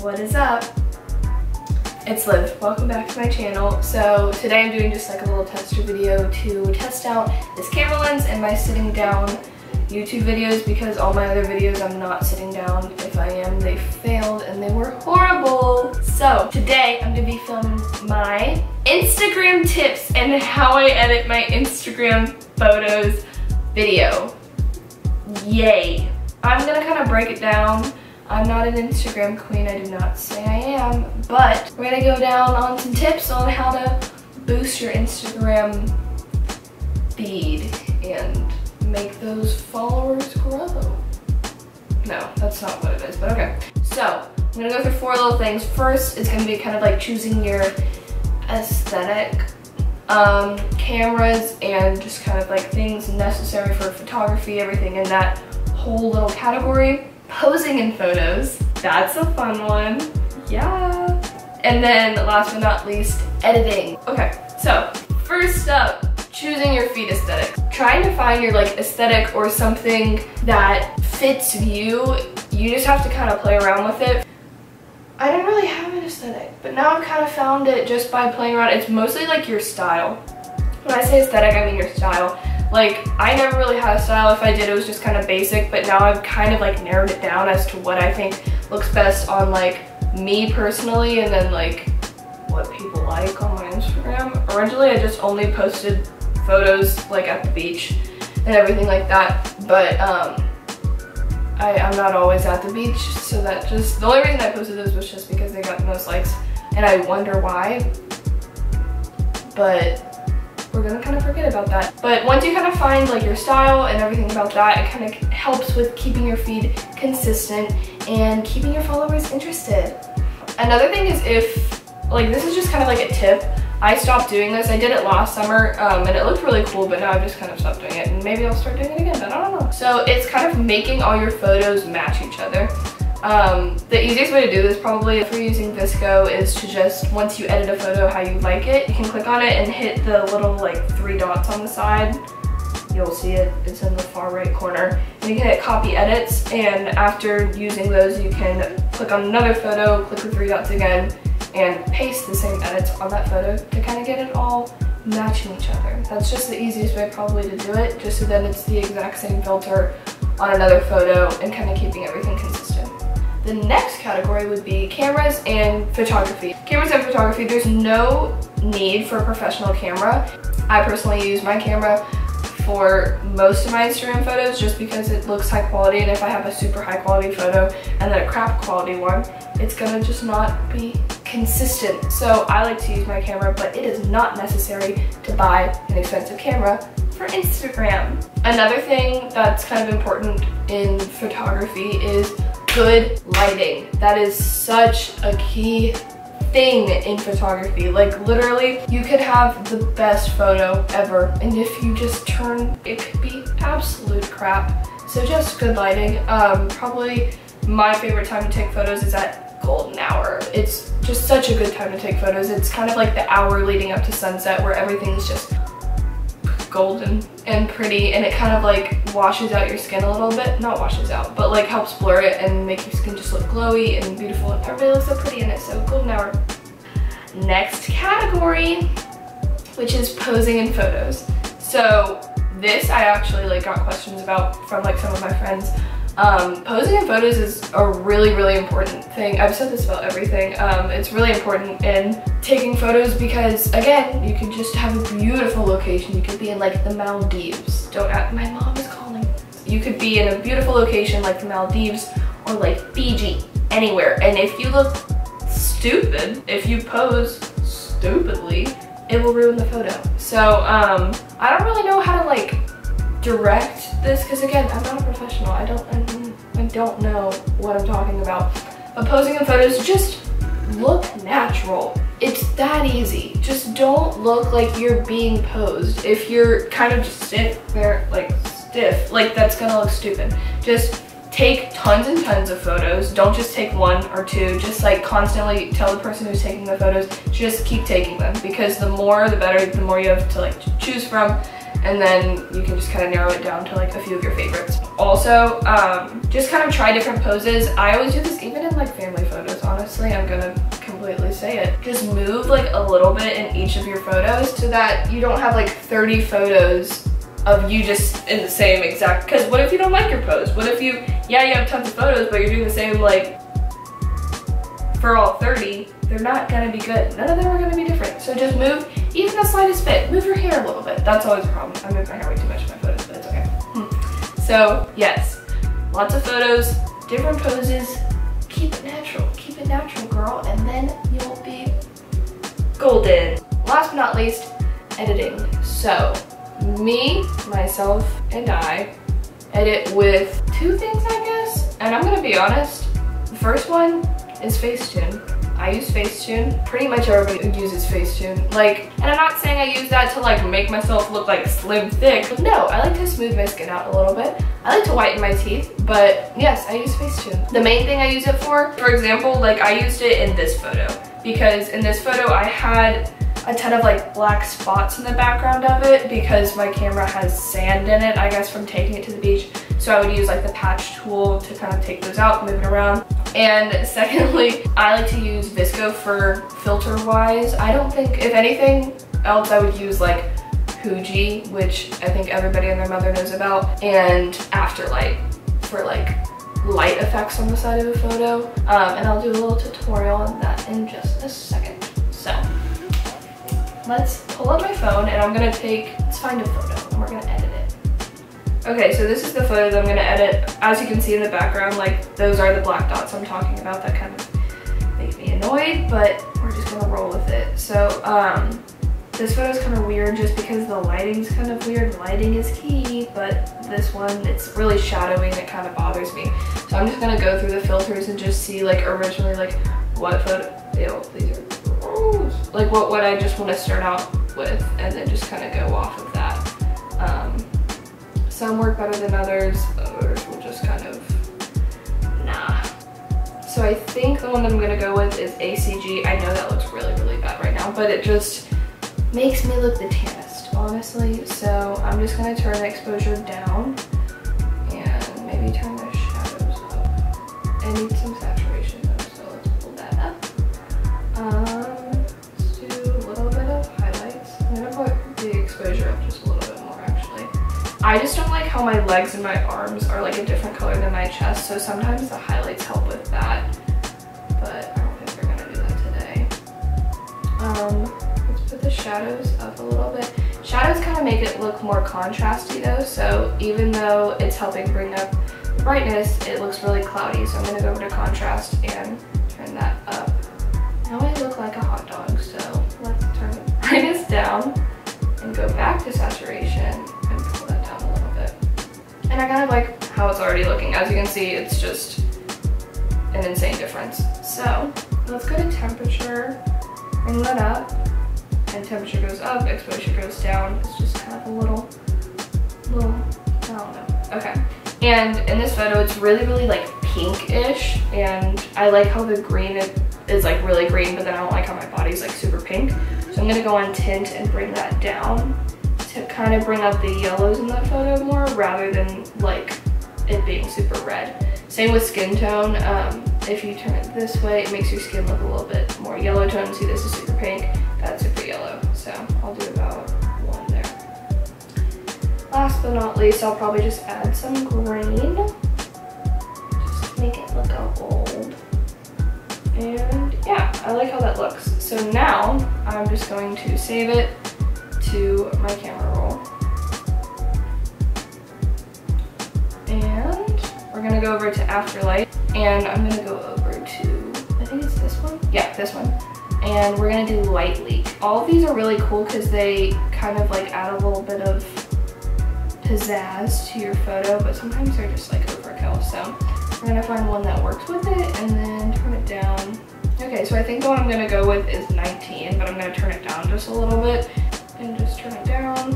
What is up? It's Liv. Welcome back to my channel. So today I'm doing just like a little tester video to test out this camera lens and my sitting down YouTube videos, because all my other videos I'm not sitting down. If I am, they failed and they were horrible. So today I'm gonna be filming my Instagram tips and how I edit my Instagram photos video. Yay. I'm gonna kind of break it down. I'm not an Instagram queen, I do not say I am, but we're gonna go down on some tips on how to boost your Instagram feed and make those followers grow. No, that's not what it is, but okay. So, I'm gonna go through 4 little things. First, it's gonna be kind of like choosing your aesthetic cameras and just kind of like things necessary for photography, everything in that whole little category. Posing in photos, that's a fun one, yeah. And then last but not least, editing. Okay, so first up, choosing your feed aesthetic. Trying to find your like aesthetic or something that fits you. You just have to kind of play around with it. I didn't really have an aesthetic, but now I've kind of found it just by playing around. It's mostly like your style. When I say aesthetic, I mean your style. Like, I never really had a style. If I did, it was just kind of basic, but now I've kind of like narrowed it down as to what I think looks best on like me personally, and then like what people like on my Instagram. Originally, I just only posted photos like at the beach and everything like that, but I'm not always at the beach, so that just, the only reason I posted those was just because they got the most likes, and I wonder why, but we're gonna kind of forget about that. But once you kind of find like your style and everything about that, it kind of helps with keeping your feed consistent and keeping your followers interested. Another thing is, if, like, this is just kind of like a tip, I stopped doing this. I did it last summer and it looked really cool, but now I've just kind of stopped doing it, and maybe I'll start doing it again, but I don't know. So it's kind of making all your photos match each other. The easiest way to do this, probably if you're using VSCO, is to just, once you edit a photo how you like it, you can click on it and hit the little like 3 dots on the side. You'll see it, it's in the far right corner. And you can hit copy edits, and after using those you can click on another photo, click the 3 dots again, and paste the same edits on that photo to kind of get it all matching each other. That's just the easiest way probably to do it, just so then it's the exact same filter on another photo and kind of keeping everything consistent. The next category would be cameras and photography. Cameras and photography, there's no need for a professional camera. I personally use my camera for most of my Instagram photos just because it looks high quality, and if I have a super high quality photo and then a crap quality one, it's gonna just not be consistent. So I like to use my camera, but it is not necessary to buy an expensive camera for Instagram. Another thing that's kind of important in photography is good lighting. That is such a key thing in photography. Like, literally, you could have the best photo ever, and if you just turn, it could be absolute crap. So just good lighting. Probably my favorite time to take photos is at golden hour. It's just such a good time to take photos. It's kind of like the hour leading up to sunset where everything's just golden and pretty, and it kind of like washes out your skin a little bit. Not washes out, but like helps blur it and make your skin just look glowy and beautiful, and everybody looks so pretty in it. So golden hour. Next category, which is posing in photos. So this I actually like got questions about from like some of my friends. Posing in photos is a really, really important thing. I've said this about everything. It's really important in taking photos because, again, you could just have a beautiful location. You could be in like the Maldives. Don't ask, my mom is calling. You could be in a beautiful location like the Maldives or like Fiji, anywhere. And if you look stupid, if you pose stupidly, it will ruin the photo. So I don't really know how to like direct this, because again, I'm not a professional. I don't know what I'm talking about. But posing in photos, just look natural. It's that easy. Just don't look like you're being posed. If you're kind of just sit there like stiff, like that's gonna look stupid. Just take tons and tons of photos. Don't just take 1 or 2. Just like constantly tell the person who's taking the photos, just keep taking them, because the more the better, the more you have to like choose from. And then you can just kind of narrow it down to like a few of your favorites. Also, just kind of try different poses. I always do this even in like family photos, honestly. honestly, I'm gonna completely say it. Just move like a little bit in each of your photos so that you don't have like 30 photos of you just in the same exact, because what if you don't like your pose? What if you have tons of photos, but you're doing the same like for all 30, they're not gonna be good. None of them are gonna be different. So just move even the slightest bit. Move your hair a little bit. That's always a problem. I move my hair way too much in my photos, but it's okay. So yes, lots of photos, different poses. Keep it natural, girl, and then you'll be golden. Last but not least, editing. So me, myself, and I edit with two things, I guess. And I'm gonna be honest, the first one is Facetune. I use Facetune. Pretty much everybody uses Facetune. Like, and I'm not saying I use that to like make myself look like slim thick. But no, I like to smooth my skin out a little bit. I like to whiten my teeth, but yes, I use Facetune. The main thing I use it for example, like I used it in this photo because in this photo I had a ton of like black spots in the background of it because my camera has sand in it, I guess, from taking it to the beach. So I would use like the patch tool to kind of take those out, move it around. And secondly, I like to use Visco for filter wise. I don't think, if anything else, I would use like Fuji, which I think everybody and their mother knows about, and Afterlight for like light effects on the side of a photo. And I'll do a little tutorial on that in just a second. So let's pull up my phone and let's find a photo and we're gonna edit it. Okay, so this is the photo that I'm gonna edit. As you can see in the background, like those are the black dots I'm talking about that kind of make me annoyed, but we're just gonna roll with it. So this photo is kind of weird just because the lighting's kind of weird. Lighting is key, but this one, it's really shadowy and it kind of bothers me. So I'm just gonna go through the filters and just see like originally like what photo, ew, these are gross. Like what I just want to start out with and then just kind of go off of that. Some work better than others will just kind of, nah. So I think the one that I'm gonna go with is ACG. I know that looks really, really bad right now, but it just makes me look the tannest, honestly. So I'm just gonna turn the exposure down and maybe turn the shadows up. I need some saturation though, so let's pull that up. Let's do a little bit of highlights. I'm gonna put the exposure up just a little bit more actually. I just don't like how my legs and my arms are like a different color than my chest, so sometimes the highlights help with that, but I don't think we're gonna do that today. Let's put the shadows up a little bit. Shadows kind of make it look more contrasty though, so even though it's helping bring up the brightness, it looks really cloudy, so I'm gonna go over to contrast and turn that up. Now I look like a hot dog, so let's turn the brightness down and go back to saturation. And I kind of like how it's already looking. As you can see, it's just an insane difference. So let's go to temperature, bring that up, and temperature goes up, exposure goes down. It's just kind of a little, I don't know. Okay. And in this photo, it's really, really like pink-ish, and I like how the green is like really green, but then I don't like how my body's like super pink. So I'm gonna go on tint and bring that down to kind of bring out the yellows in that photo more rather than like it being super red. Same with skin tone. If you turn it this way, it makes your skin look a little bit more yellow tone. See, this is super pink, that's super yellow. So I'll do about one there. Last but not least, I'll probably just add some green. Just to make it look old. And yeah, I like how that looks. So now I'm just going to save it to my camera roll. And we're gonna go over to Afterlight, and I'm gonna go over to, I think it's this one? Yeah, this one. And we're gonna do Light Leak. All of these are really cool because they kind of like add a little bit of pizzazz to your photo, but sometimes they're just like overkill. So we're gonna find one that works with it and then turn it down. Okay, so I think the one I'm gonna go with is 19, but I'm gonna turn it down just a little bit and just turn it down.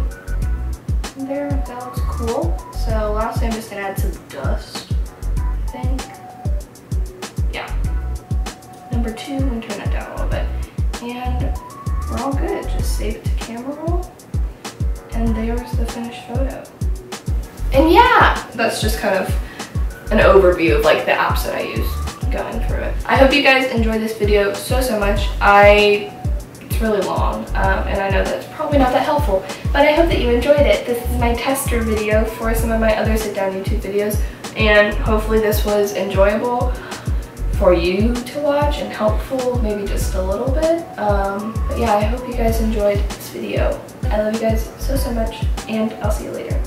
And there, that looks cool. So lastly, I'm just gonna add some dust, I think. Yeah. Number 2, and turn it down a little bit. And we're all good. Just save it to camera roll. And there's the finished photo. And yeah, that's just kind of an overview of like the apps that I use. keep going through it. I hope you guys enjoyed this video so much. It's really long, and I know that's probably not that helpful, but I hope that you enjoyed it. This is my tester video for some of my other sit-down YouTube videos, and hopefully this was enjoyable for you to watch and helpful, maybe just a little bit. But yeah, I hope you guys enjoyed this video. I love you guys so much, and I'll see you later.